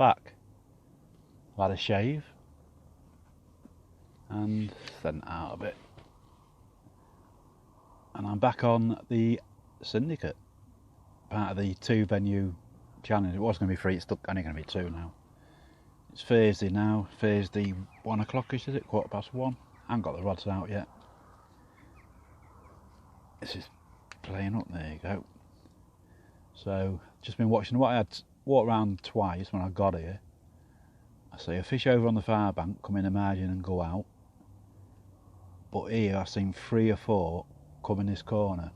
back. I've had a shave and sent out a bit, and I'm back on the syndicate, part of the 2-venue challenge. It was going to be 3, it's only going to be 2 now. It's Thursday now, Thursday 1 o'clock-ish, is it? 1:15. I haven't got the rods out yet. This is playing up, there you go. So, just been watching what I had walked around twice when I got here. I see a fish over on the far bank come in a margin and go out. But here I've seen 3 or 4 come in this corner.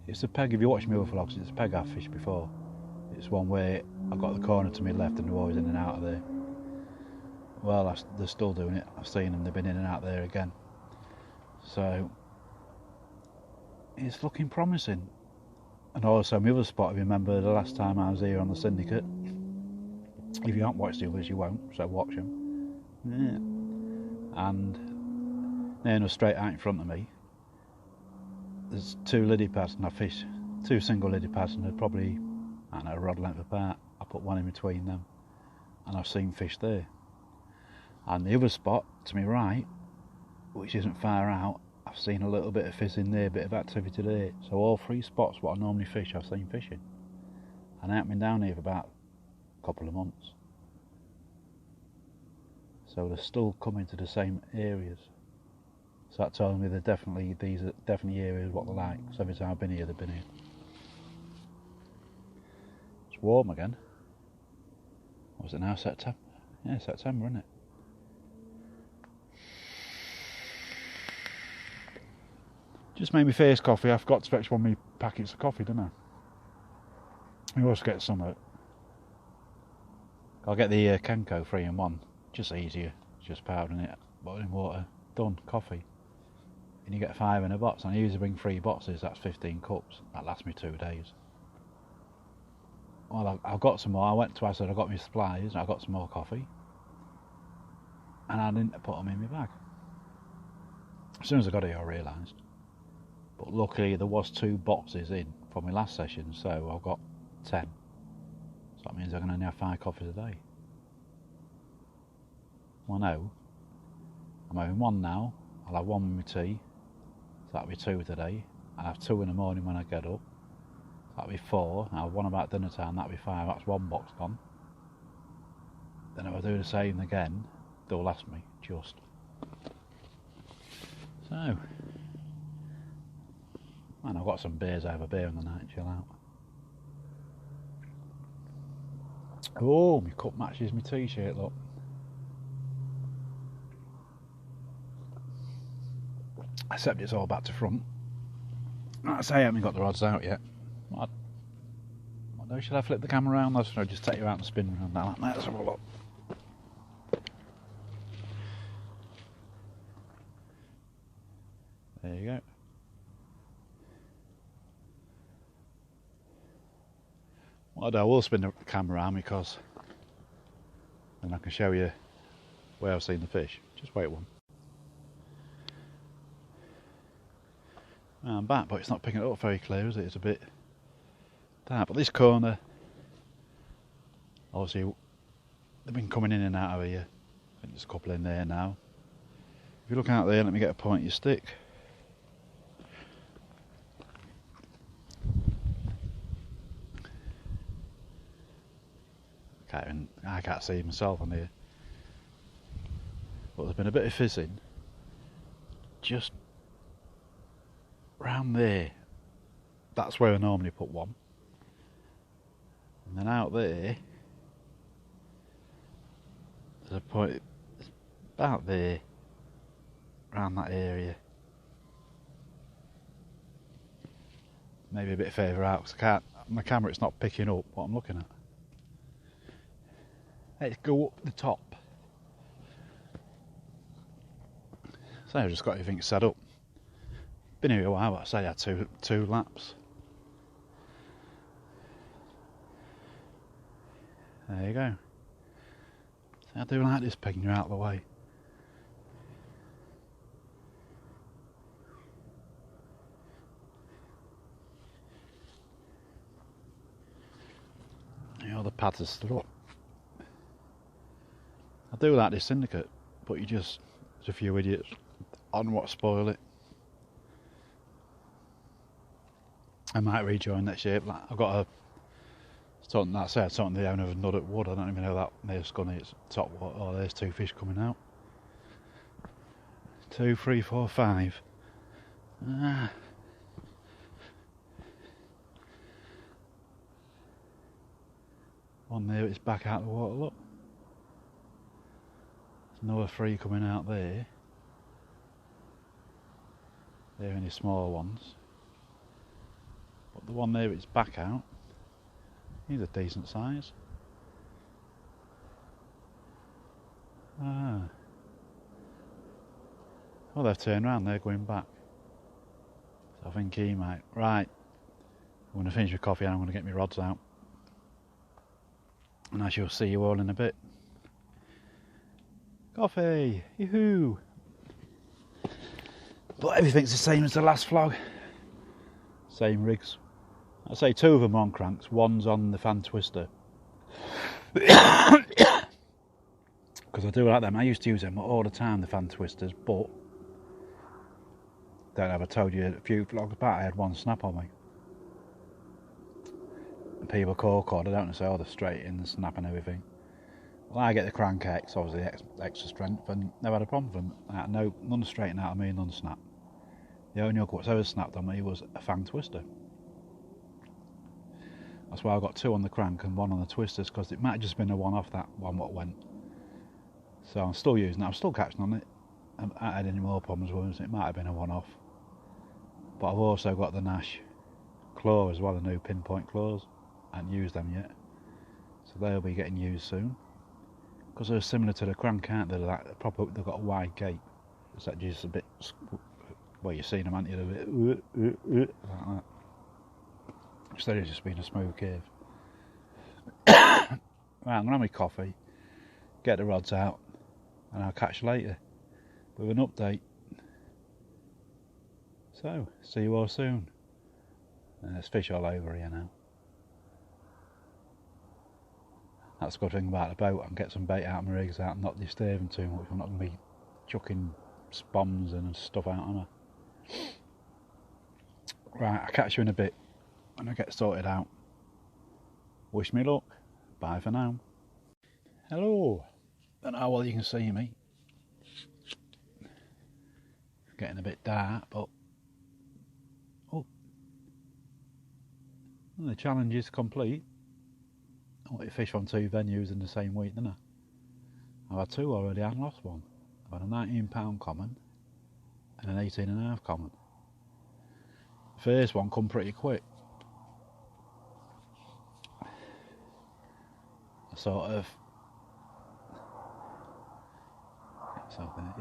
It's a peg, if you watch my other vlogs, it's a peg I've fished before. It's one where I've got the corner to my left and they're always in and out of there. Well, they're still doing it. I've seen them, they've been in and out there again. So, it's looking promising. And also my other spot, if you remember the last time I was here on the syndicate, if you haven't watched the others you won't, so watch them. Yeah. And then straight out in front of me, there's 2 lily pads, and I fished 2 single lily pads, and they're probably, I don't know, a rod length apart. I put one in between them, and I've seen fish there. And the other spot to my right, which isn't far out, I've seen a little bit of fish in there, a bit of activity there. So all 3 spots what I normally fish, I've seen fishing. And I haven't been down here for about a couple of months. So they're still coming to the same areas. So that tells me these are definitely areas what they're like. So every time I've been here, they've been here. It's warm again. What was it now, September? Yeah, September, isn't it? Just made me first coffee. I forgot to fetch one of my packets of coffee, didn't I? You also get some of it. I'll get the Kenko 3-in-1. Just easier. Just powdering it, boiling water, done, coffee. And you get 5 in a box. And I usually bring 3 boxes, that's 15 cups. That lasts me 2 days. Well, I've got some more. I went twice and I got my supplies, and I got some more coffee. And I didn't put them in my bag. As soon as I got here, I realised. But luckily there was 2 boxes in from my last session, so I've got 10. So that means I can only have 5 coffees a day. Well, no, I'm having 1 now. I'll have 1 with my tea, so that'll be 2 today. I'll have 2 in the morning when I get up, that'll be 4. I'll have 1 about dinner time, that'll be 5. That's 1 box gone. Then if I do the same again, they'll last me just. So, and I've got some beers. I have a beer in the night, chill out. Oh, my cup matches my t-shirt, look. Except it's all back to front. Like I say, I haven't got the rods out yet. What do? Should I flip the camera around? Or should I just take you out and spin around like that? Let's have a look. There you go. Well, I will spin the camera around because then I can show you where I've seen the fish. Just wait one. I'm back, but it's not picking it up very clear, is it? It's a bit dark. But this corner, obviously, they've been coming in and out of here. I think there's a couple in there now. If you look out there, let me get a point of your stick. I can't see myself on here. But there's been a bit of fizzing just round there. That's where I normally put 1. And then out there, there's a point about there, around that area. Maybe a bit further out because my camera, it's not picking up what I'm looking at. Let's go up the top. So I've just got everything set up. Been here a while, but I say I had two laps. There you go. So I do like this pegging you out of the way. The other pads are stood up. I do like this syndicate, but there's a few idiots on what spoil it. I might rejoin next year. Like, I've got something the owner of a nut at wood. I don't even know that near Scunny. It's top water. Oh, there's 2 fish coming out. 2, 3, 4, 5. One there, it's back out of the water. Look, there's another 3 coming out there. They're only small ones. But the one there, it's back out. He's a decent size. Oh, they've turned around, they're going back. So I think he might. Right, I'm going to finish with coffee and I'm going to get my rods out. And I shall see you all in a bit. Coffee! Yoo-hoo! But everything's the same as the last vlog. Same rigs. I say 2 of them are on cranks, one's on the fan twister. Because I do like them. I used to use them all the time, the fan twisters, but don't know if I told you a few vlogs back I had one snap on me. And people call, I don't say, oh, they're straight in the snap and everything. Well, I get the crank X, obviously extra strength, and never had a problem with them. None straighten out of me, none snap. The only hook whatsoever snapped on me was a fan twister. That's why I got 2 on the crank and 1 on the twisters, because it might have just been a one-off, that one what went. So I'm still using it, I'm still catching on it. I haven't had any more problems with it, it might have been a one-off. But I've also got the Nash claw as well, the new pinpoint claws. I haven't used them yet. So they'll be getting used soon. Because they're similar to the crank, aren't they? They've got a wide gape. It's like just a bit, well, you've seen them, haven't you? A bit, like that. Instead of just being a smooth curve. Right, I'm going to have my coffee, get the rods out, and I'll catch you later with an update. So, see you all soon. And there's fish all over here now. That's a good thing about the boat. I can get some bait out of my rigs out and not disturb them too much. I'm not going to be chucking spoms and stuff out on her. Right, I'll catch you in a bit when I get sorted out. Wish me luck. Bye for now. Hello. Don't know how well you can see me. It's getting a bit dark, but the challenge is complete. I want to fish on 2 venues in the same week, didn't I? I've had 2 already and lost 1. I've had a £19 common and an 18.5 common. The first one come pretty quick. I sort of,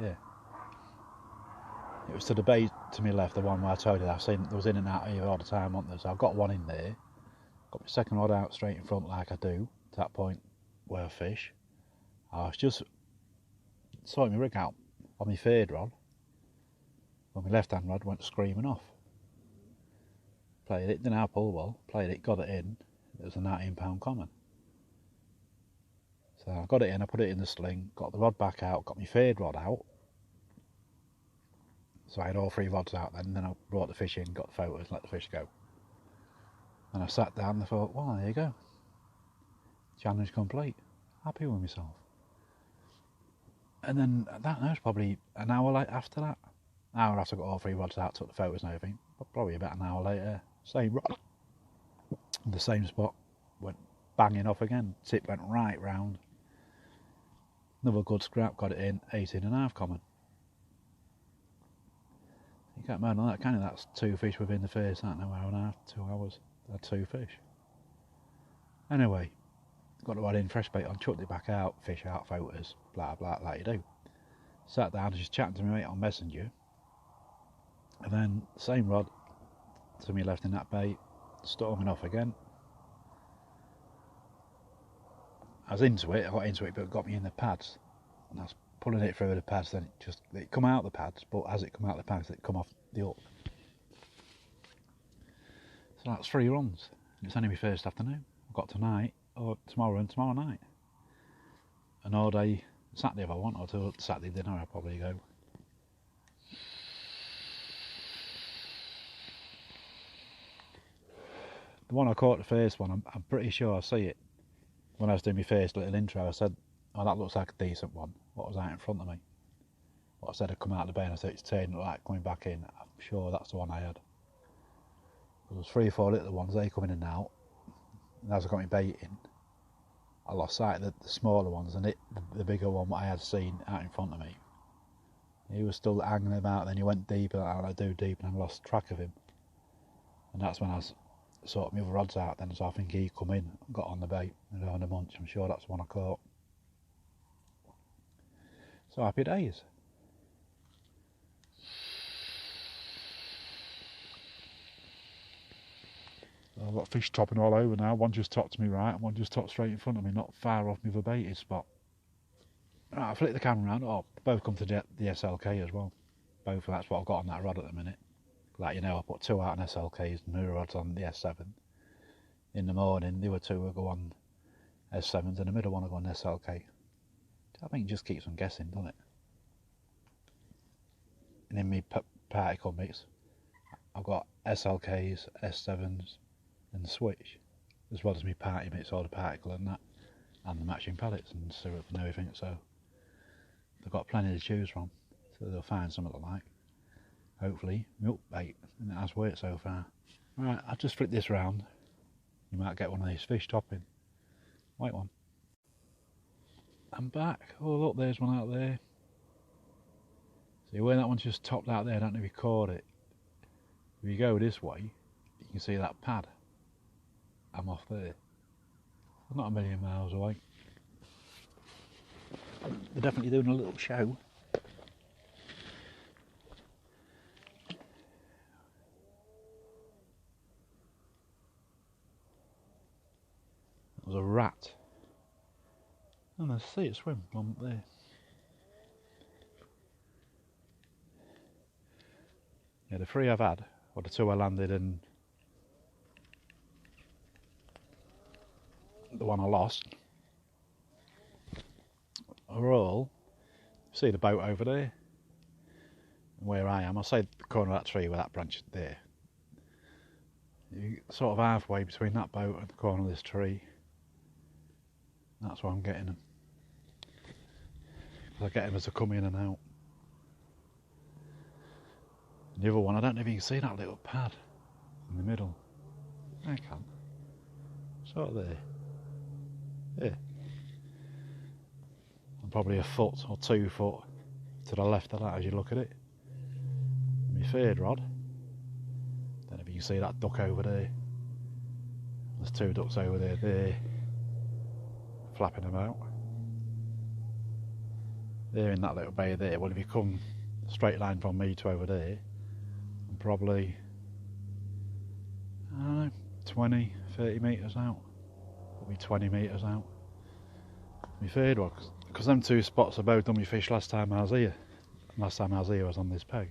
yeah. It was to the bait to my left, the one where I told you that I've seen there was in and out of here all the time, wasn't there? So I've got one in there. Got my second rod out straight in front like I do, to that point where I fish. I was just sorting my rig out on my third rod, when my left hand rod went screaming off. Played it, didn't have a pull ball, played it, got it in, it was a £19 common. So I got it in, I put it in the sling, got the rod back out, got my third rod out. So I had all 3 rods out then, and then I brought the fish in, got the photos, let the fish go. And I sat down and I thought, well, there you go. Challenge complete. Happy with myself. And then that was probably an hour after that. An hour after I got all 3 rods out, took the photos and everything. But probably about an hour later, same rod, the same spot, went banging off again. Tip went right round. Another good scrap, got it in, 18.5 common. You can't moan on that, can you? That's 2 fish within the first, I don't know, hour and a half, 2 hours. I had 2 fish. Anyway, got the rod in, fresh bait on, chucked it back out, fish out, photos, blah blah, like you do. Sat down, just chatting to my mate on Messenger, and then same rod to me left in that bait, storming off again. I was into it, I got into it, but it got me in the pads, and I was pulling it through the pads, then it come out the pads, but as it come out the pads, it come off the hook. So that's 3 runs. It's only my first afternoon. I've got tonight, or tomorrow and tomorrow night. And all day Saturday if I want, or till Saturday dinner I'll probably go. The one I caught, the first one, I'm pretty sure I see it. When I was doing my first little intro, I said, oh, that looks like a decent one. What was out in front of me? What I said had come out of the bay, and I said it's turning like coming back in. I'm sure that's the one I had. There was 3 or 4 little ones, they come in and out. And as I got my bait in, I lost sight of the smaller ones, and the bigger one what I had seen out in front of me. He was still hanging about, then he went deeper, and I do deep, and I lost track of him. And that's when I sorted my other rods out then, so I think he come in, got on the bait, and on the munch. I'm sure that's the one I caught. So happy days. I've got fish topping all over now. One just topped to me right, and one just topped straight in front of me, not far off my verbatim spot. Right, I flick the camera around. Oh, both come to the SLK as well. Both, that's what I've got on that rod at the minute. Like, you know, I put 2 out on SLKs and mirror rods on the S7. In the morning, the other 2 will go on S7s, and the middle one will go on SLK. I think it just keeps them guessing, doesn't it? And in my particle mix, I've got SLKs, S7s, and switch, as well as my party mix, all the particle and that, and the matching pellets and syrup and everything. So they've got plenty to choose from, so they'll find something they like. Hopefully milk bait, and it has worked so far. Right, I'll just flip this round. You might get one of these fish topping. White one. I'm back. Oh look, there's one out there. See where that one's just topped out there, I don't know if you caught it. If you go this way, you can see that pad. I'm off there. I'm not a million miles away. They're definitely doing a little show. There's a rat. And I see it swim from up there. Yeah, the 3 I've had, or the 2 I landed and the one I lost, are all, see the boat over there, and where I am, I'll say the corner of that tree where that branch is there. You're sort of halfway between that boat and the corner of this tree. That's where I'm getting them. I get them as they come in and out. And the other one, I don't know if you can see that little pad in the middle. I can. Sort of there. Yeah. I'm probably a foot or 2 foot to the left of that as you look at it. My 3rd rod. Don't know if you can see that duck over there. There's 2 ducks over there, flapping about. They're in that little bay there. Well, if you come straight line from me to over there, I'm probably, I don't know, 20, 30 metres out. Probably 20 metres out. My 3rd one, because them 2 spots are both done my fish last time I was here. Last time I was here I was on this peg.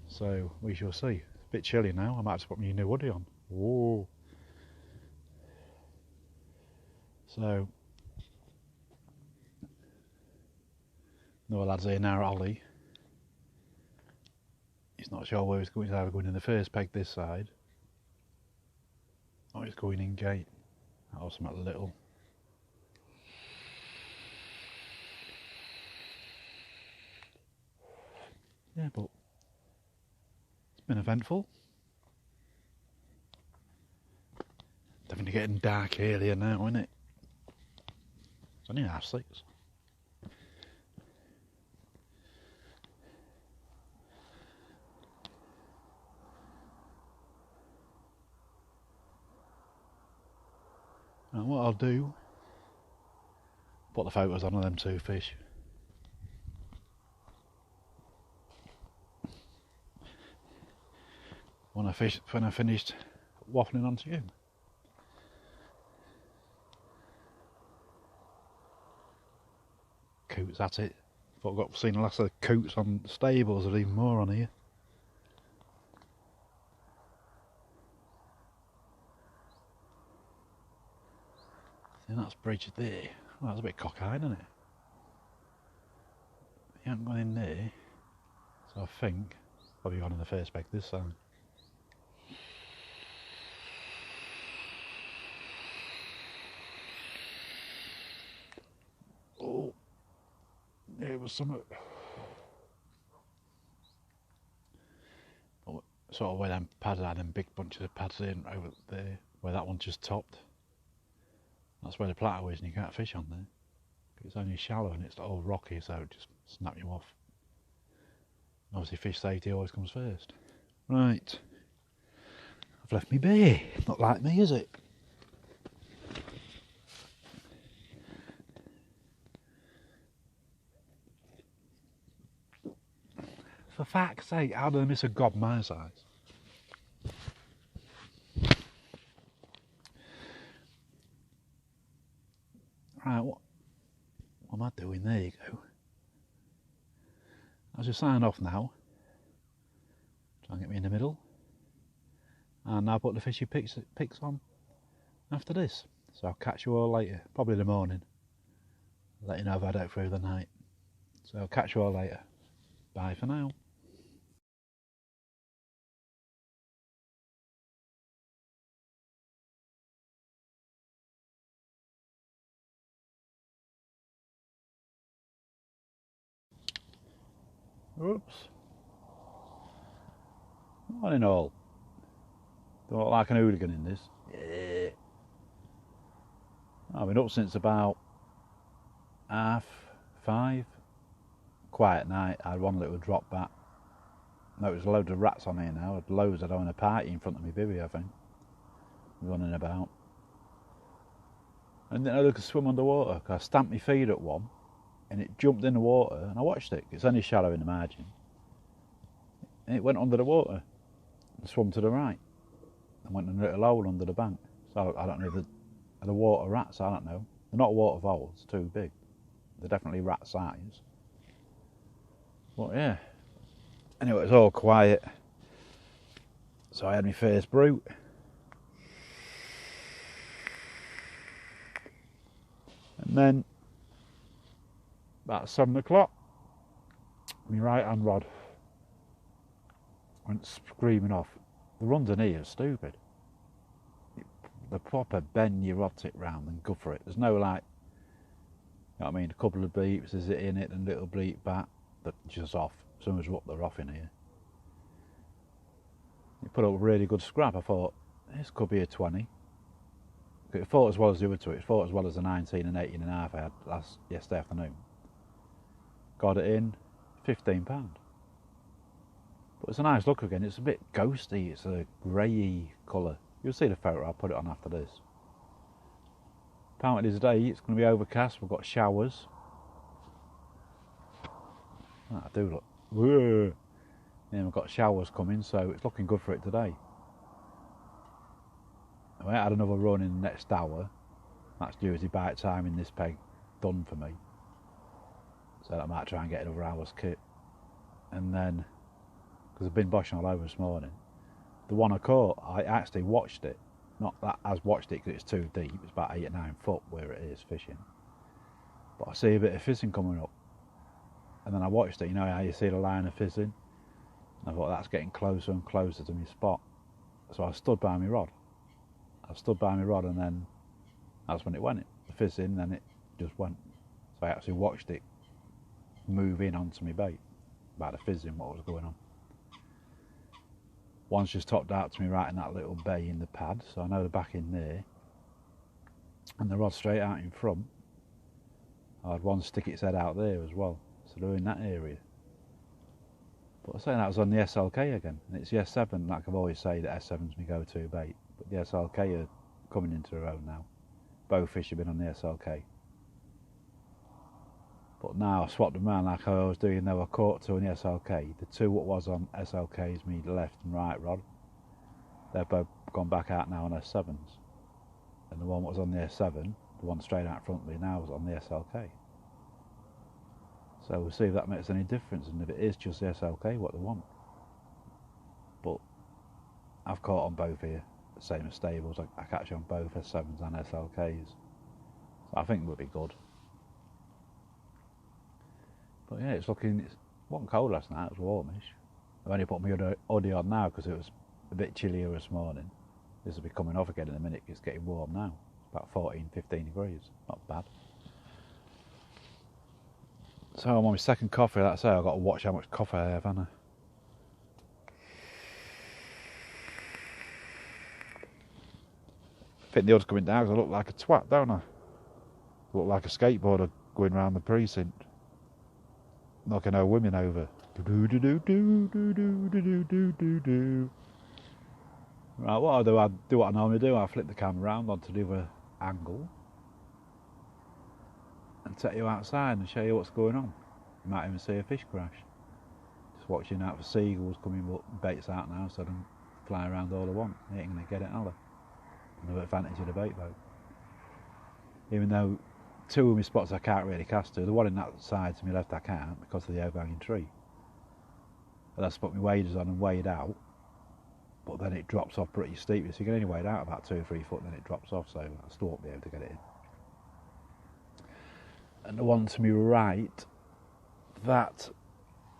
So we shall see. It's a bit chilly now. I might have to put my new hoodie on. Whoa. So no lad's here now at Ollie. He's not sure where he's going. He's either going in the first peg this side, or he's going in gate. Or something little. Yeah, but it's been eventful. Definitely getting dark earlier now, isn't it? It's only 6:30. And what I'll do, put the photos on of them 2 fish. When I finished waffling onto you. Coots at it. But I've got seen the last of the coots on stables, there's even more on here. See, that's bridge there. Well, that's a bit cockeyed, isn't it? He hasn't gone in there, so I think probably gone in the first peg this side. Oh, it was some sort of where them pads had them big bunches of pads in over there, where that one just topped. That's where the plateau is, and you can't fish on there. It's only shallow and it's all rocky, so it just snap you off. Obviously, fish safety always comes first. Right, I've left me be. Not like me, is it? For fuck's sake, how did I miss a gob my size? Right, what am I doing? There you go. I'll just sign off now. Try and get me in the middle. And I'll put the fishy pics on after this. So I'll catch you all later, probably in the morning. Let you know if I don't through the night. So I'll catch you all later. Bye for now. Oops. Morning all. Don't look like an hooligan in this. Yeah. I've been up since about 5:30. Quiet night. I had one little drop back. Noticed loads of rats on here now. I had loads of having a party in front of me bivvy, I think. Running about. I didn't know they could swim underwater, because I stamped my feet at one and it jumped in the water and I watched it. It's only shallow in the margin. And it went under the water and swum to the right and went in a little hole under the bank. So I don't know if they're the water rats, I don't know. They're not water voles, too big. They're definitely rat size. But yeah. Anyway, it was all quiet. So I had my first brute. And then, about 7 o'clock, my right hand rod went screaming off. The runs in here are stupid. The proper bend your rod tip round and go for it. There's no like, you know what I mean, a couple of bleeps, is it in it, and a little bleep back, but just off. As soon as you're up, they're off in here. It put up a really good scrap. I thought, this could be a 20. It fought as well as the other two. It fought as well as the 19 and 18 and a half I had yesterday afternoon. Got it in, £15. But it's a nice look again. It's a bit ghosty. It's a greyy colour. You'll see the photo. I'll put it on after this. Apparently today it's going to be overcast. We've got showers. I do look. Whoa. Yeah, we've got showers coming, so it's looking good for it today. I might add another run in the next hour. That's usually bite time in this peg done for me. So I might try and get another hour's kit. And then, because I've been boshing all over this morning, the one I caught, I actually watched it. Not that I watched it because it's too deep. It's about 8 or 9 foot where it is fishing. But I see a bit of fizzing coming up. And then I watched it, you know how you see the line of fizzing? And I thought that's getting closer and closer to my spot. So I stood by my rod. And then that's when it went. The fizzing, then it just went. So I actually watched it move in onto my bait. About the fizzing, what was going on. One's just topped out to me right in that little bay in the pad, so I know they're back in there. And the rod straight out in front. I had one stick its head out there as well, so they're in that area. But I was saying that was on the SLK again, and it's the S7, like I've always said, that S7's my go-to bait. But the SLK are coming into their own now. Both fish have been on the SLK. But now I've swapped them around like I always do, even though I caught 2 on the SLK. The 2 what was on SLK's me left and right rod, they've both gone back out now on S7s. And the one what was on the S7, the one straight out in front of me now, was on the SLK. So we'll see if that makes any difference, and if it is just the SLK what they want. But I've caught on both here, same as stables. I catch on both S7s and SLKs. So I think it would be good. But yeah, it wasn't cold last night, it was warmish. I've only put my hoodie on now because it was a bit chillier this morning. This will be coming off again in a minute, it's getting warm now. About 14, 15 degrees, not bad. So I'm on my second coffee, like I say, I've got to watch how much coffee I have, haven't I? I think the odds coming down because I look like a twat, don't I? I look like a skateboarder going around the precinct, knocking our women over. Right, what I do what I normally do. I flip the camera around onto the other angle and take you outside and show you what's going on. You might even see a fish crash. Just watching out for seagulls coming up, bait's out now, so I don't fly around all I want. They ain't going to get it, are they? Another advantage of the bait boat. Even though two of my spots I can't really cast to, the one in that side to my left I can't because of the overhanging tree. And that's put my waders on and wade out, but then it drops off pretty steeply, so you can only wade out about 2 or 3 foot and then it drops off, so I still won't be able to get it in. And the one to my right, that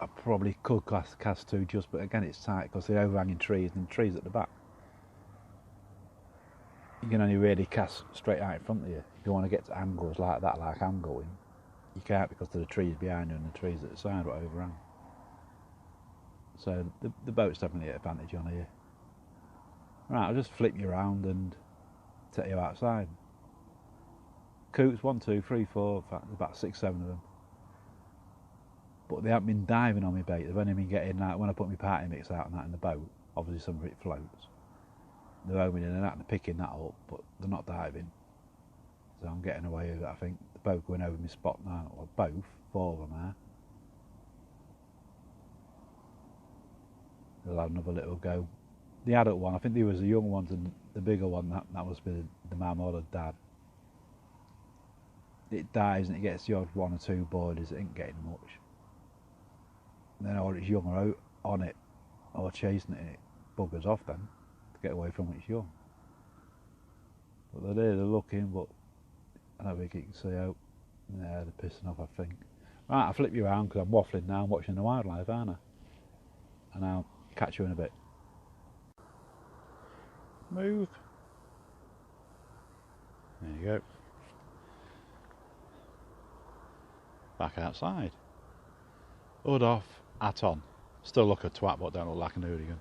I probably could cast to just, but again it's tight because the overhanging trees and the trees at the back. You can only really cast straight out in front of you. If you want to get to angles like that, like I'm going, you can't because of the trees behind you and the trees at the side are overhang. So the boat's definitely an advantage on here. Right, I'll just flip you around and take you outside. Coots, 1, 2, 3, 4, in fact, there's about 6, 7 of them. But they haven't been diving on my bait, they've only been getting, like, when I put my party mix out and that in the boat, obviously some of it floats. They're homing in and out and picking that up, but they're not diving. So I'm getting away with it, I think. The boat going over my spot now, or both, 4 of them are. They'll have another little go. The adult one, I think there was the young ones, and the bigger one, that must be the mum or the dad. It dives and it gets the odd 1 or 2 boilies, it ain't getting much. And then or it's young or out on it, or chasing it, and it buggers off then, to get away from its young. But they're there, they're looking, but I don't think you can see out. Yeah, they're pissing off, I think. Right, I'll flip you around because I'm waffling now, I'm watching the wildlife, aren't I? And I'll catch you in a bit. Move. There you go. Back outside. Hood off, hat on. Still look a twat, but don't look like an hooligan.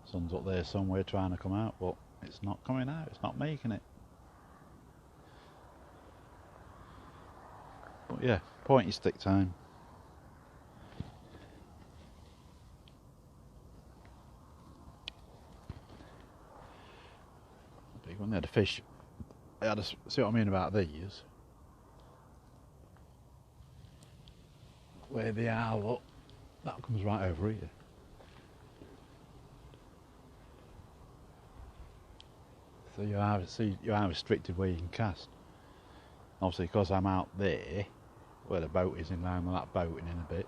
Sun's up there somewhere trying to come out, but it's not coming out, it's not making it. But yeah, pointy stick time. Big one there, the fish. See what I mean about these? Where they are, look, that comes right over here. So you are restricted where you can cast. Obviously, because I'm out there, where the boat is in line with that boat in a bit,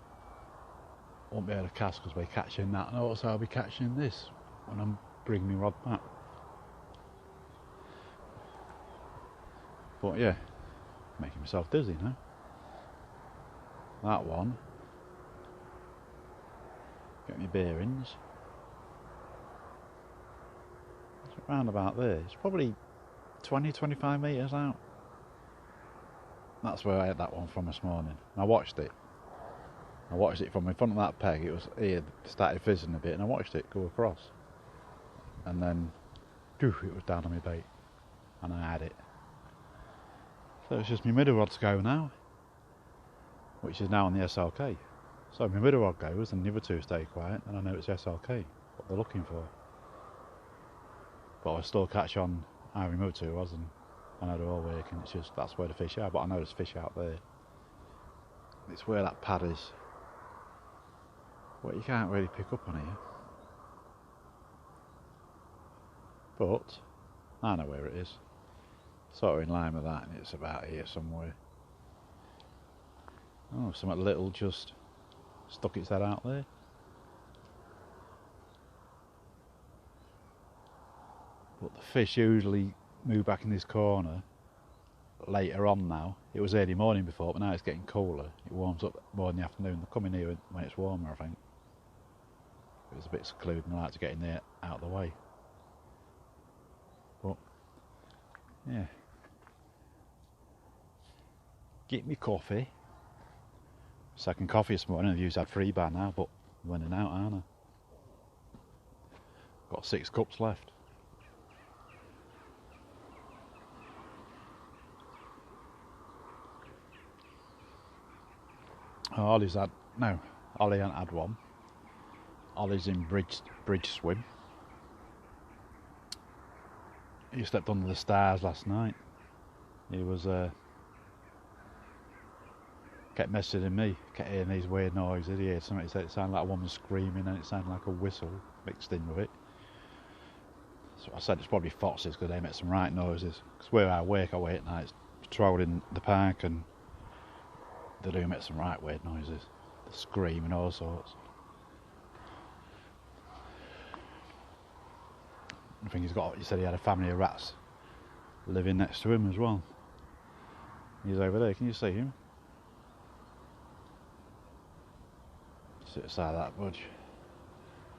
I won't be able to cast because we're catching that, and also I'll be catching this when I'm bringing my rod back. But yeah, making myself dizzy now. That one, get my bearings. It's around about there. It's probably 20-25 metres out. That's where I had that one from this morning. I watched it. I watched it from in front of that peg. It was here, started fizzing a bit, and I watched it go across. And then, it was down on my bait, and I had it. So it's just my middle rod to go now, which is now on the SLK. So my middle rod goes and the other two stay quiet, and I know it's SLK, what they're looking for. But I still catch on how my other two was, and I know they're all working. It's just that's where the fish are, but I know there's fish out there. It's where that pad is. What you can't really pick up on here. But I know where it is. Sort of in line with that, and it's about here somewhere. Oh, something little just stuck its head out there. But the fish usually move back in this corner later on now. It was early morning before, but now it's getting cooler. It warms up more in the afternoon. They're coming here when it's warmer, I think. It was a bit secluded and I like to get in there out of the way. But, yeah. Get me coffee. Second coffee this morning. I've used that 3 bar now, but I'm running out, aren't I? Got 6 cups left. Oh, Ollie hasn't had one. Ollie's in bridge swim. He slept under the stars last night. He was kept messaging me, kept hearing these weird noises. He heard something, he said it sounded like a woman screaming and it sounded like a whistle mixed in with it. So I said it's probably foxes because they make some right noises. Because where I work away at night, patrolling the park, and they do make some right weird noises. They scream and all sorts. I think he said he had a family of rats living next to him as well. He's over there, can you see him? Sit aside that budge.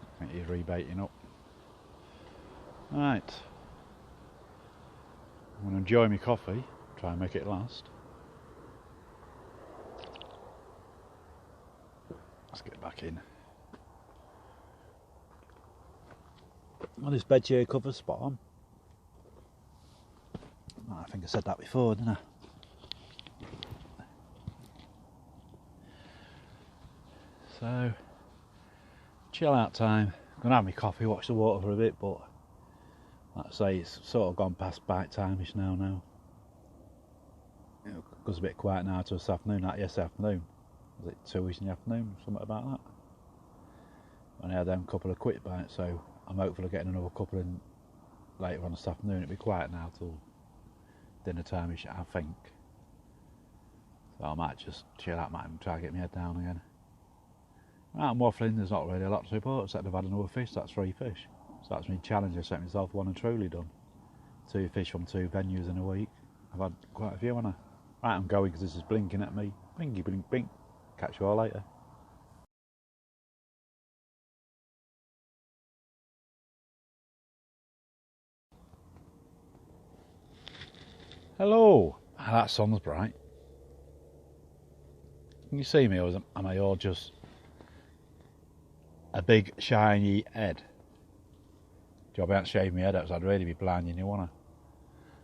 I think he's rebaiting up. Right. I'm going to enjoy my coffee, try and make it last. Let's get back in. Well, this bed chair cover's spot on. Oh, I think I said that before, didn't I? So, chill out time. I'm going to have my coffee, watch the water for a bit, but like I say, it's sort of gone past bite time-ish now. It goes a bit quiet now till this afternoon, like yesterday afternoon. Was it 2ish in the afternoon, something about that? And I had them couple of quick bites, so I'm hopeful of getting another couple in later on this afternoon. It'll be quiet now till dinner time-ish, I think. So I might just chill out, might try to get my head down again. Right, I'm waffling, there's not really a lot to report, except I've had another fish. That's 3 fish. So that's my challenge I set myself, one and truly done. 2 fish from 2 venues in a week. I've had quite a few, haven't I? Right, I'm going because this is blinking at me. Blinky, blink, blink. Catch you all later. Hello! Ah, that sun's bright. Can you see me, or am I all just a big shiny head? Job I haven't shaved my head out, so I'd really be blinding you, wouldn't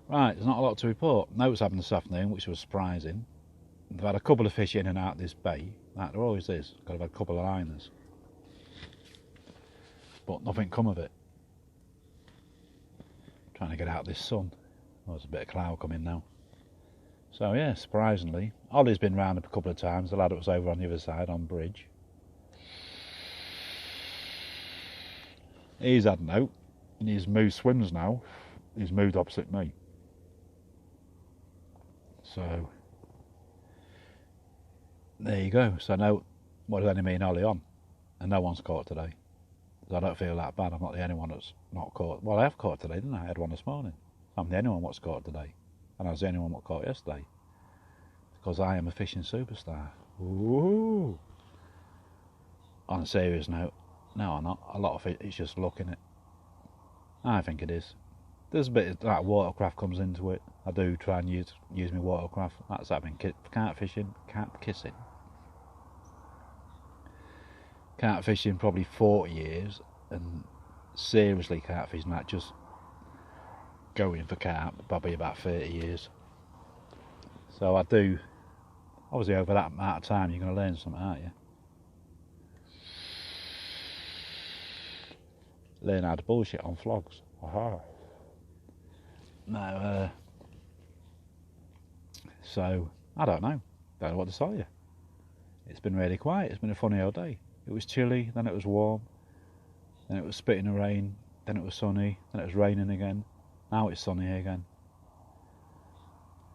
I? Right, there's not a lot to report. Notes happened this afternoon, which was surprising. They've had a couple of fish in and out this bay. Like there always is. Got to have a couple of liners. But nothing come of it. Trying to get out this sun. Oh, there's a bit of cloud coming now. So yeah, surprisingly. Ollie's been round up a couple of times. The lad that was over on the other side on bridge. He's had a note. And he's moved swims now. He's moved opposite me. So there you go. So no, what does only me and Ollie on? And no one's caught today. So I don't feel that bad. I'm not the only one that's not caught. Well, I have caught today, didn't I? I had one this morning. I'm the only one that's caught today. And I was the only one that caught yesterday. Because I am a fishing superstar. Ooh. On a serious note, no, I'm not. A lot of it, it's just looking at. I think it is. There's a bit of that watercraft comes into it. I do try and use my watercraft. That's happening. Carp fishing, carp kissing. Carp fishing probably 40 years, and seriously carp fishing, like just going for carp, probably about 30 years. So I do, obviously over that amount of time you're going to learn something, aren't you? Learn how to bullshit on vlogs. Aha. No, so I don't know what to tell you. It's been really quiet. It's been a funny old day. It was chilly, then it was warm, then it was spitting the rain, then it was sunny, then it was raining again. Now it's sunny again.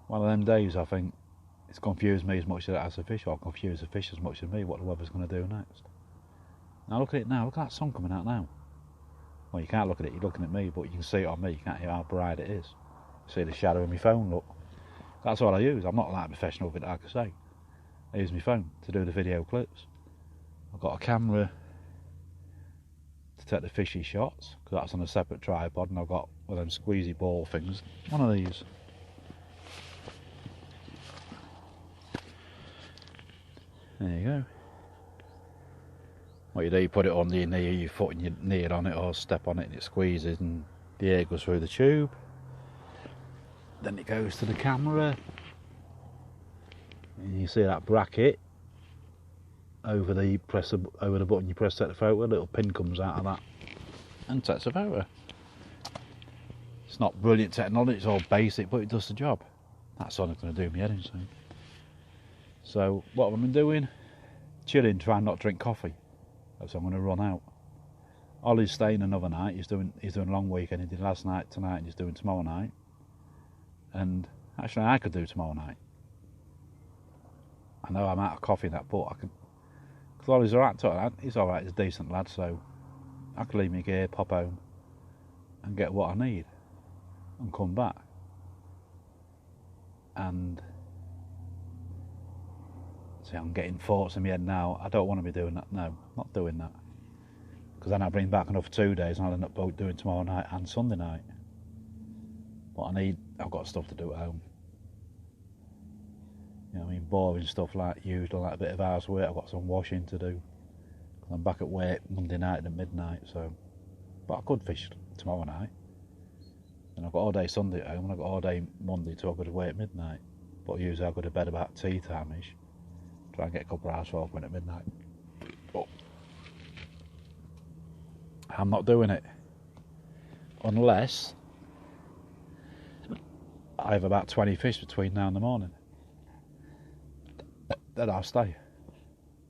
One of them days, I think, it's confused me as much as it has the fish, or confused the fish as much as me what the weather's going to do next. Now look at it now. Look at that sun coming out now. Well, you can't look at it, you're looking at me, but you can see it on me. You can't hear how bright it is. See the shadow of my phone, look. That's what I use. I'm not like professional with it, like I say. I use my phone to do the video clips. I've got a camera to take the fishy shots, because that's on a separate tripod, and I've got one of them squeezy ball things. One of these. There you go. What you do, you put it under your knee, your foot and your knee on it, or step on it, and it squeezes, and the air goes through the tube. Then it goes to the camera, and you see that bracket over the button you press to take the photo. A little pin comes out of that and takes a photo. It's not brilliant technology, it's all basic, but it does the job. That's all I'm going to do my head in soon. So what have I been doing? Chilling, trying not to drink coffee. So I'm going to run out. Ollie's staying another night. He's doing a long weekend. He did last night, tonight, and he's doing tomorrow night. And actually, I could do tomorrow night. I know I'm out of coffee in that, but I could. Because Ollie's alright. He's alright. He's a decent lad, so I could leave my gear, pop home, and get what I need, and come back. And see, I'm getting thoughts in my head now. I don't want to be doing that. No, not doing that. Because then I'll bring back another 2 days and I'll end up both doing tomorrow night and Sunday night. But I've got stuff to do at home. You know what I mean? Boring stuff like usual, like a bit of housework. I've got some washing to do. I'm back at work Monday night at midnight, so. But I could fish tomorrow night. And I've got all day Sunday at home, and I've got all day Monday till I go to work at midnight. But usually I go to bed about tea time-ish. Try and get a couple of hours off when at midnight. But I'm not doing it. Unless I have about 20 fish between now and the morning. Then I'll stay.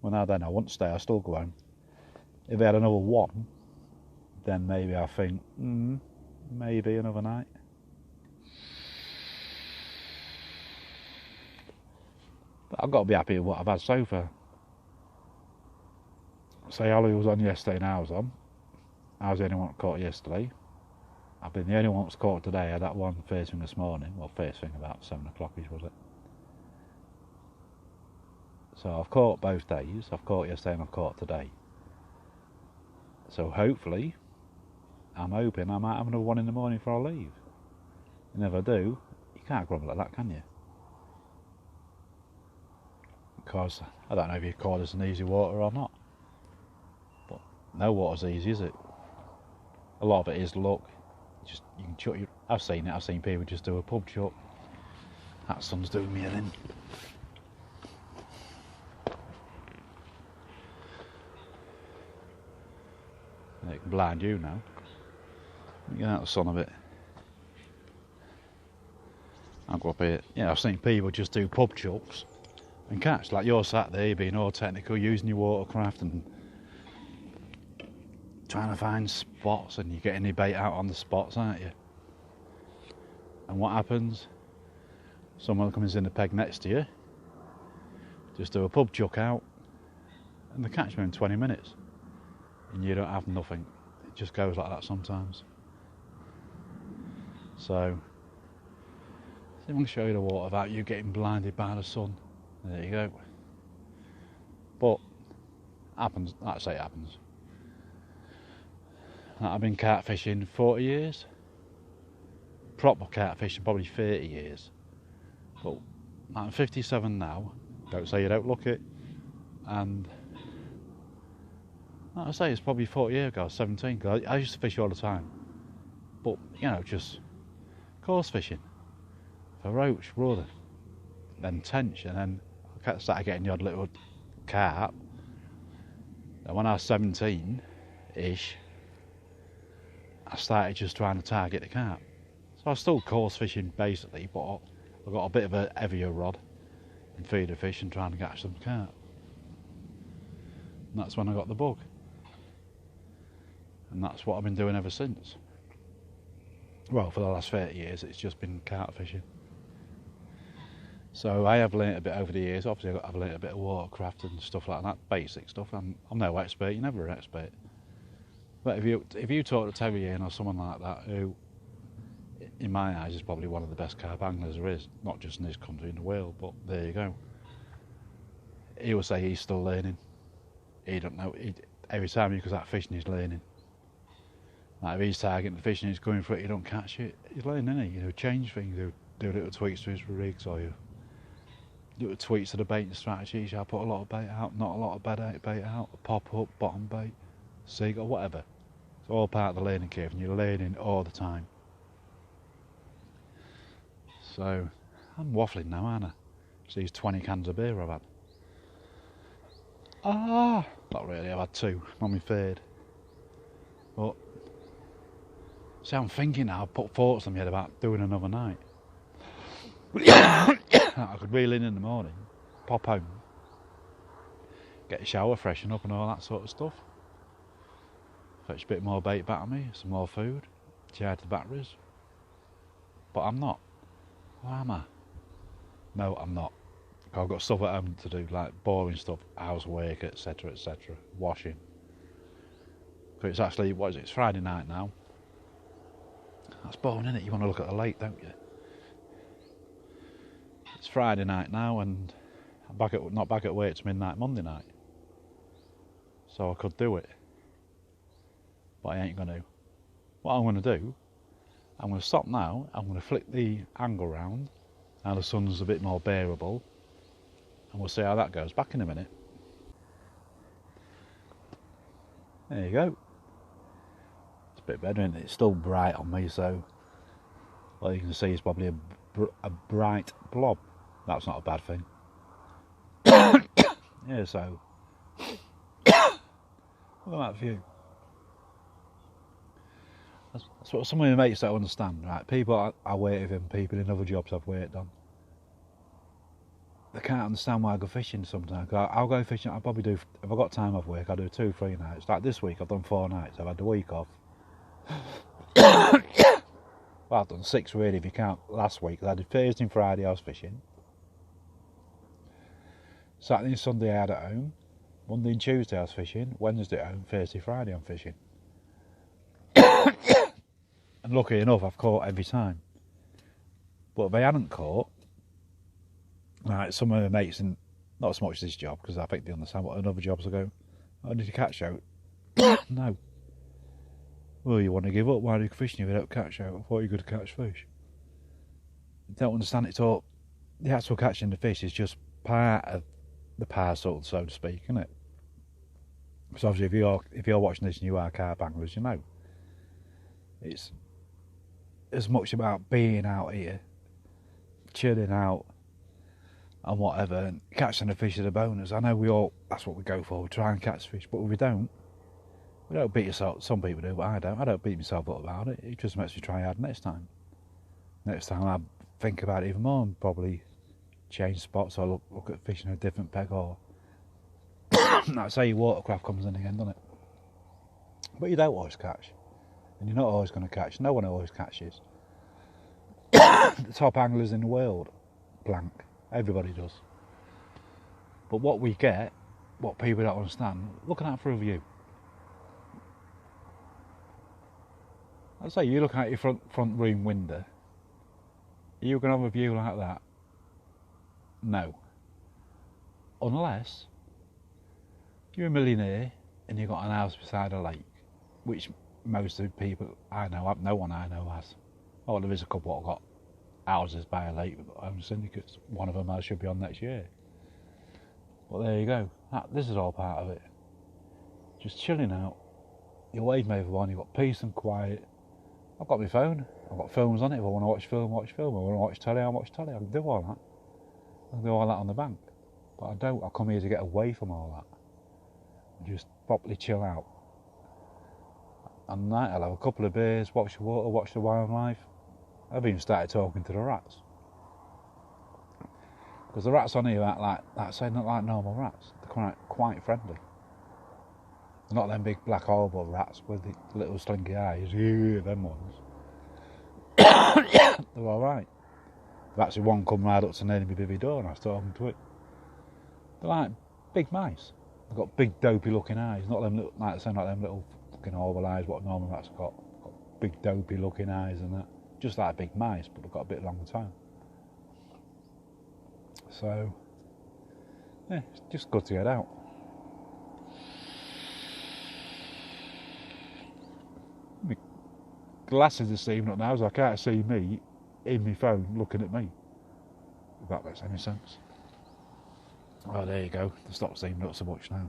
Well, now then I won't stay, I'll still go home. If I had another one, then maybe I think, maybe another night. But I've got to be happy with what I've had so far. Say Ollie was on yesterday and I was on. I was the only one caught yesterday. I've been the only one that's caught today. I had that one first thing this morning. Well, first thing about 7 o'clock-ish, was it? So I've caught both days. I've caught yesterday and I've caught today. So hopefully, I'm hoping I might have another one in the morning before I leave. And if I do, you can't grumble at that, can you? Because I don't know if you call this an easy water or not. But no water's easy, is it? A lot of it is luck. Just you can chuck your. I've seen it. I've seen people just do a pub chuck. That sun's doing me in. It can blind you now. Let me get out the sun a bit. I'll go up here. Yeah, I've seen people just do pub chucks and catch. Like you're sat there being all technical, using your watercraft and trying to find spots, and you're getting your bait out on the spots, aren't you? And what happens? Someone comes in the peg next to you, just do a pub chuck out, and they catch me in 20 minutes. And you don't have nothing. It just goes like that sometimes. So I want to show you the water without you getting blinded by the sun. There you go. But happens. Like I say, it happens. I've been catfishing 40 years. Proper catfishing probably 30 years. But I'm 57 now. Don't say you don't look it. And like I say, it's probably 40 years ago, 17, because I used to fish all the time. But, you know, just coarse fishing. For roach, brother. Then tench, and then I started getting the odd little carp. And when I was 17-ish, I started just trying to target the carp. So I was still coarse fishing, basically, but I got a bit of a heavier rod and feeder fish and trying to catch some carp. And that's when I got the bug. And that's what I've been doing ever since. Well, for the last 30 years, it's just been carp fishing. So I have learnt a bit over the years. Obviously, I've learnt a bit of watercraft and stuff like that, basic stuff. I'm no expert. You're never an expert. But if you talk to Terry Ian or someone like that, who in my eyes, is probably one of the best carp anglers there is, not just in this country, in the world, but there you go. He will say he's still learning. He don't know. Every time he goes out fishing, he's learning. Like if he's targeting the fish and he's going for it, you don't catch it, he's learning, isn't he? You know, change things, do little tweaks to his rigs, or you little tweaks to the baiting strategies. I put a lot of bait out, not a lot of bait out, pop up, bottom bait, sig, or whatever. It's all part of the learning curve, and you're learning all the time. So, I'm waffling now, aren't I? See these 20 cans of beer I've had. Not really, I've had 2, I'm on my 3rd. But, see, I'm thinking now, I've put thoughts in my head about doing another night. I could reel in the morning, pop home, get a shower, freshen up and all that sort of stuff. Fetch a bit more bait back at me, some more food, charge the batteries. But I'm not. Or am I? No, I'm not. I've got stuff at home to do, like boring stuff, housework, etc, etc, washing. But it's actually, what is it, it's Friday night now. That's boring, isn't it? You want to look at the lake, don't you? It's Friday night now, and I'm not back at work till midnight Monday night. So I could do it. But I ain't going to. What I'm going to do, I'm going to stop now, I'm going to flick the angle round, now the sun's a bit more bearable, and we'll see how that goes. Back in a minute. There you go. It's a bit better, isn't it? It's still bright on me, so all you can see is probably a bright blob. That's not a bad thing. Yeah, so look at that view. That's what some of my mates don't understand, right? People I work with and people in other jobs I've worked on, they can't understand why I go fishing sometimes. I'll go fishing, I'll probably do, if I've got time off work, I'll do 2-3 nights. Like this week I've done 4 nights, I've had the week off. Well, I've done 6 really if you count last week. I did Thursday and Friday I was fishing. Saturday and Sunday I had at home. Monday and Tuesday I was fishing. Wednesday at home. Thursday, Friday I'm fishing. And lucky enough I've caught every time. But if I hadn't caught, like some of my mates, and not so much this job because I think they understand what other jobs I go, oh, did you catch out? No. Well, you want to give up? Why are you fishing if you don't catch out? I thought you could catch fish. You don't understand it all. The actual catching the fish is just part of the parcel, so to speak, isn't it? So obviously if you're watching this and you are carp anglers, you know. It's as much about being out here, chilling out and whatever, and catching the fish as a bonus. I know that's what we go for, we try and catch fish, but if we don't beat yourself. Some people do, but I don't beat myself up about it. It just makes me try hard next time. Next time I think about it even more and probably change spots or look at fishing a different peg, or like say your watercraft comes in again, doesn't it? But you don't always catch, and you're not always going to catch. No one always catches. The top anglers in the world, blank. Everybody does. But what we get, what people don't understand, looking at for a view. I'd say you look at your front room window. Are you going to have a view like that? No. Unless you're a millionaire and you've got an house beside a lake, which most of the people I know, no one I know has. Oh, there is a couple that got houses by a lake with own syndicates. One of them I should be on next year. But there you go. This is all part of it. Just chilling out. You're away from everyone. You've got peace and quiet. I've got my phone. I've got films on it. If I want to watch film, watch film. If I want to watch telly, I'll watch telly. I can do all that. I can do all that on the bank. But I don't. I come here to get away from all that. And just properly chill out. And night I'll have a couple of beers, watch the water, watch the wildlife. I've even started talking to the rats. Because the rats on here aren't like not like normal rats. They're quite friendly. They're not them big black horrible rats with the little slinky eyes. Yeah, them ones. They're alright. There's actually one come right up to near my baby door and I was talking to it. They're like big mice. They've got big dopey looking eyes. Not them like them little fucking horrible eyes what normal rats got. Big dopey looking eyes and that. just like big mice, but they've got a bit longer time. So, yeah, it's just good to get out. My glasses are steaming up now, so I can't see me in my phone looking at me. If that makes any sense. Oh, there you go. They stopped steaming up so much now.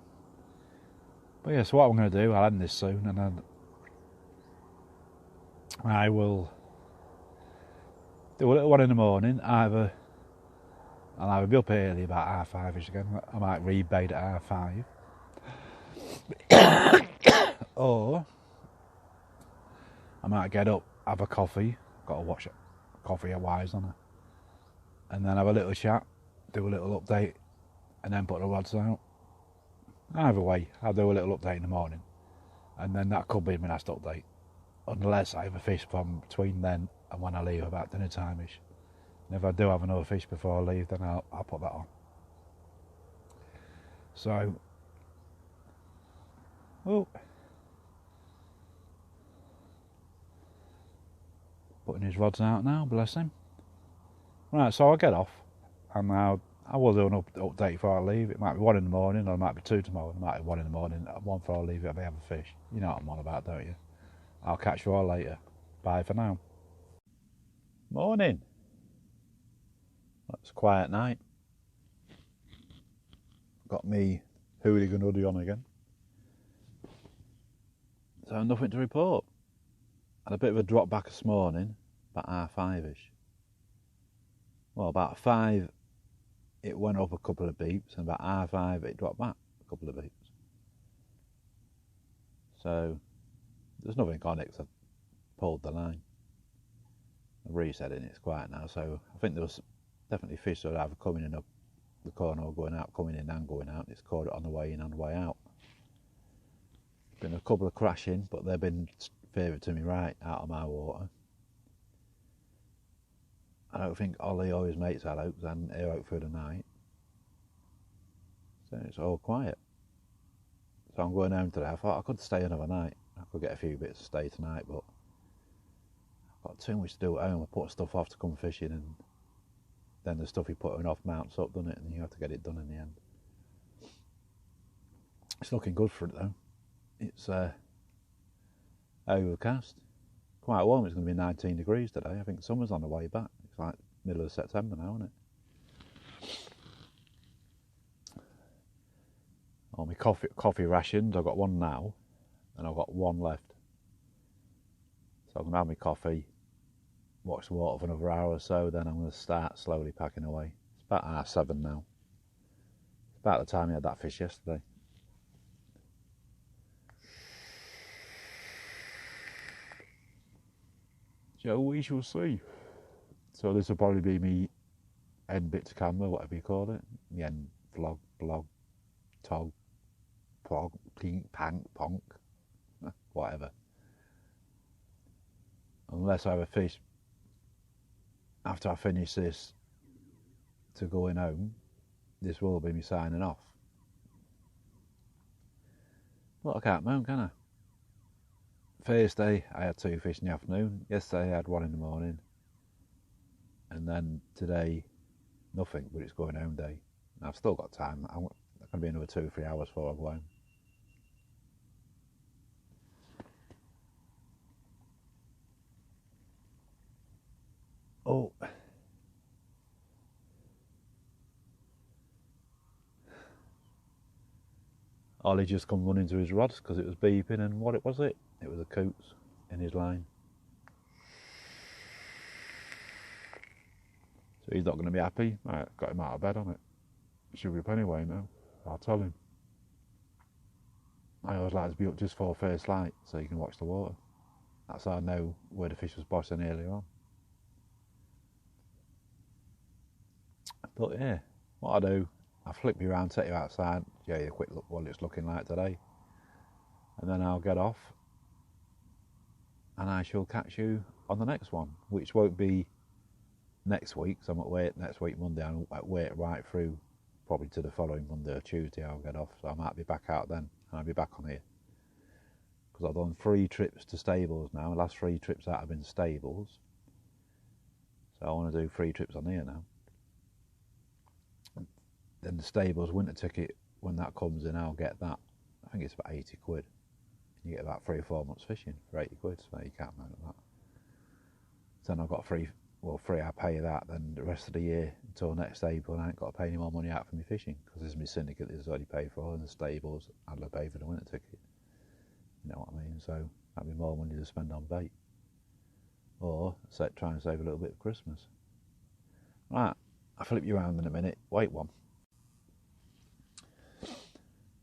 But yeah, so what I'm going to do, I'll end this soon, and then I will do a little one in the morning. I'll either be up early about 5:30ish again. I might read bait at 5:30, or I might get up, have a coffee. Got to watch Coffee at Wise on her, and then have a little chat, do a little update, and then put the rods out. Either way, I'll do a little update in the morning, and then that could be my last update, unless I have a fish from between then and when I leave about dinner time-ish. And if I do have another fish before I leave, then I'll put that on. So, putting his rods out now, bless him. Right, so I'll get off, and I will do an update before I leave. It might be 1 in the morning, or it might be 2 tomorrow. It might be 1 in the morning, 1 before I leave. If I have a fish, you know what I'm on about, don't you? I'll catch you all later. Bye for now. Morning. That's a quiet night. Got me hooligan hoodie on again. So nothing to report. Had a bit of a drop back this morning, about 5:30ish. Well, about 5 it went up a couple of beeps, and about 5:30 it dropped back a couple of beeps. So there's nothing on it because I pulled the line. I've reset it and it's quiet now, so I think there was definitely fish that were either coming in up the corner or going out, coming in and going out. It's caught it on the way in and the way out. Been a couple of crashing, but they've been favoured to me right out of my water. I don't think Ollie or his mates had out, because I hadn't air out through the night. So it's all quiet. So I'm going home today. I thought I could stay another night. I could get a few bits to stay tonight, but I've got too much to do at home. I put stuff off to come fishing, and then the stuff you put off mounts up, doesn't it? And you have to get it done in the end. It's looking good for it though. It's overcast. Quite warm. It's going to be 19 degrees today. I think summer's on the way back. It's like middle of September now, isn't it? All my coffee rations, I've got one now, and I've got one left. So I'm going to have my coffee, watch the water for another hour or so, then I'm going to start slowly packing away. It's about 7:30 now. It's about the time I had that fish yesterday. So we shall see. So this will probably be me end bit to camera, whatever you call it. The end vlog, blog, tog, prog, pink, pank, ponk, whatever. Unless I have a fish after I finish this to going home, this will be me signing off. But I can't moan, can I? Thursday I had 2 fish in the afternoon. Yesterday I had 1 in the morning. And then today, nothing, but it's going home day. And I've still got time. I'm going to be another 2 or 3 hours before I go home. Oh. Ollie just come running to his rods because it was beeping, and what was it? It was a coots in his line. So he's not going to be happy. I got him out of bed on it. Should be up anyway now. I'll tell him. I always like to be up just for first light so you can watch the water. That's how I know where the fish was bossing earlier on. But yeah, what I do, I flick you around, take you outside, show you a quick look what it's looking like today. And then I'll get off and I shall catch you on the next one, which won't be next week, so I'm at work next week Monday. I'm at work right through probably to the following Monday or Tuesday I'll get off, so I might be back out then, and I'll be back on here. Because I've done 3 trips to stables now. The last 3 trips out have been stables. So I want to do 3 trips on here now. Then the stables winter ticket, when that comes in, I'll get that. I think it's about 80 quid. You get about 3 or 4 months fishing for 80 quid, so you can't moan at that. Then I've got 3 I pay that, then the rest of the year until next April I ain't got to pay any more money out for my fishing, because this is my syndicate that's already paid for, and the stables I'll pay for the winter ticket. You know what I mean? So that'd be more money to spend on bait. Or try and save a little bit for Christmas. Right, I'll flip you around in a minute. Wait one.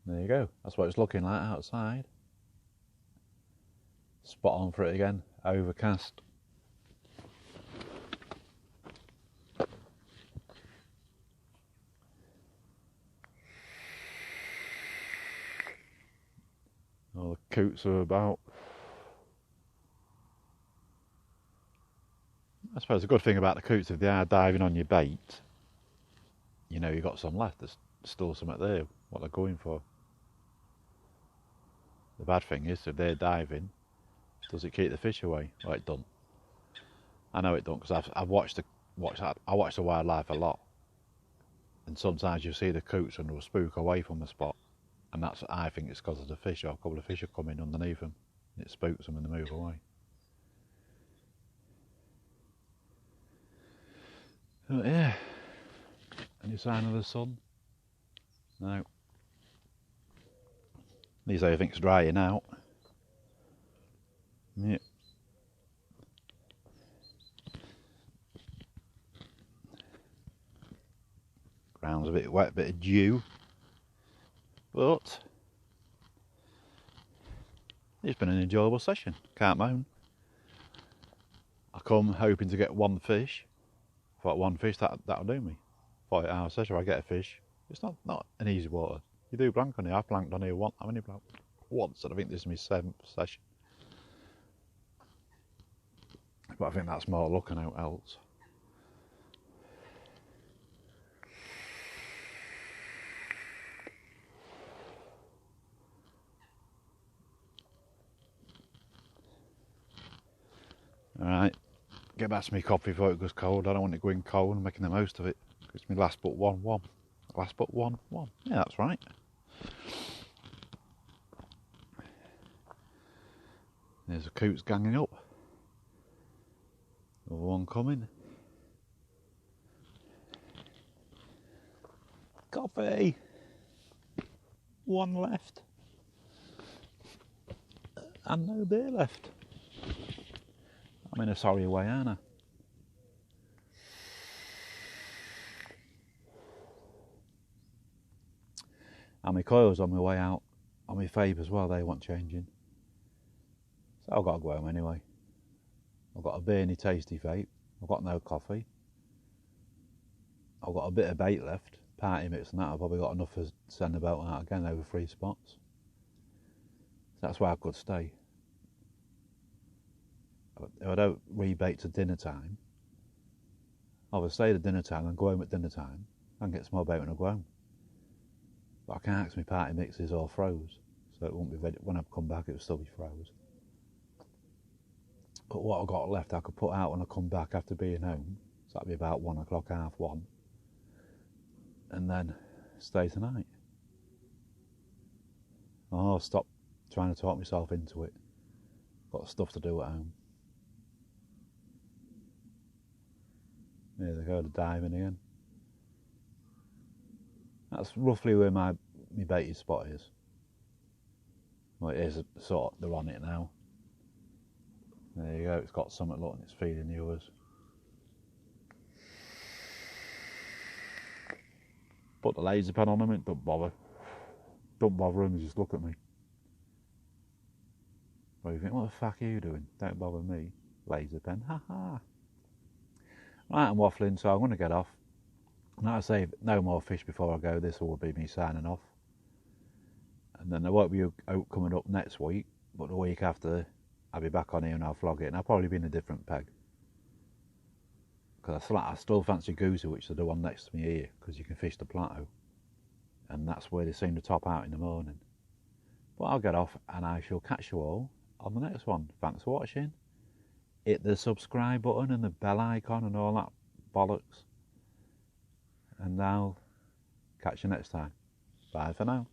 There you go. That's what it's looking like outside. Spot on for it again. Overcast. All the coots are about. I suppose the good thing about the coots, if they are diving on your bait, you know you've got some left. There's still something there, what they're going for. The bad thing is, if they're diving, does it keep the fish away? Well, it don't. I know it don't, because I watch the wildlife a lot, and sometimes you see the coots and they'll spook away from the spot, and I think it's because of the fish, or a couple of fish are coming underneath them, and it spooks them and they move away. But yeah, any sign of the sun? No. These everything's drying out. Yeah. Ground's a bit wet, a bit of dew. But it's been an enjoyable session, can't moan. I come hoping to get 1 fish. Thought 1 fish, that'll do me. 48-hour session, I get a fish. It's not an easy water. You do blank on here. I've blanked on here once, and I think this is my 7th session. But I think that's more luck than out else. Alright, get back to my coffee before it goes cold. I don't want it going cold. I'm making the most of it. It's my last but one. Last but one. Yeah, that's right. There's a coots ganging up. Another one coming. Coffee! 1 left. And no beer left. I'm in a sorry way, aren't I? And my coils on my way out, on my Fabe as well, they want changing. So I've got to go home anyway. I've got a Bearney tasty vape. I've got no coffee. I've got a bit of bait left, party mix and that. I've probably got enough to send the boat out again over 3 spots. So that's where I could stay. If I don't rebait to dinner time, I'll stay at dinner time and go home at dinner time and get some more bait when I go home. But I can't, because my party mixes all froze, so it won't be ready. When I come back, it will still be froze. But what I've got left, I could put out when I come back after being home. So that'll be about 1 o'clock, 1:30, and then stay tonight. I'll stop trying to talk myself into it. Got stuff to do at home. There they go, the diving again. That's roughly where my baited spot is. Well, it is sort of, they're on it now. There you go, it's got something, look, and it's feeding the others. Put the laser pen on them, it don't bother. Don't bother them, just look at me. Well, you think, what the fuck are you doing? Don't bother me. Laser pen, haha. Right, I'm waffling, so I'm going to get off. And like I say, no more fish before I go. This will be me signing off. And then there won't be out coming up next week, but the week after, I'll be back on here and I'll vlog it. And I'll probably be in a different peg. Because I still fancy goosey, which is the one next to me here, because you can fish the plateau. And that's where they seem to top out in the morning. But I'll get off and I shall catch you all on the next one. Thanks for watching. hit the subscribe button and the bell icon and all that bollocks. And I'll catch you next time. Bye for now.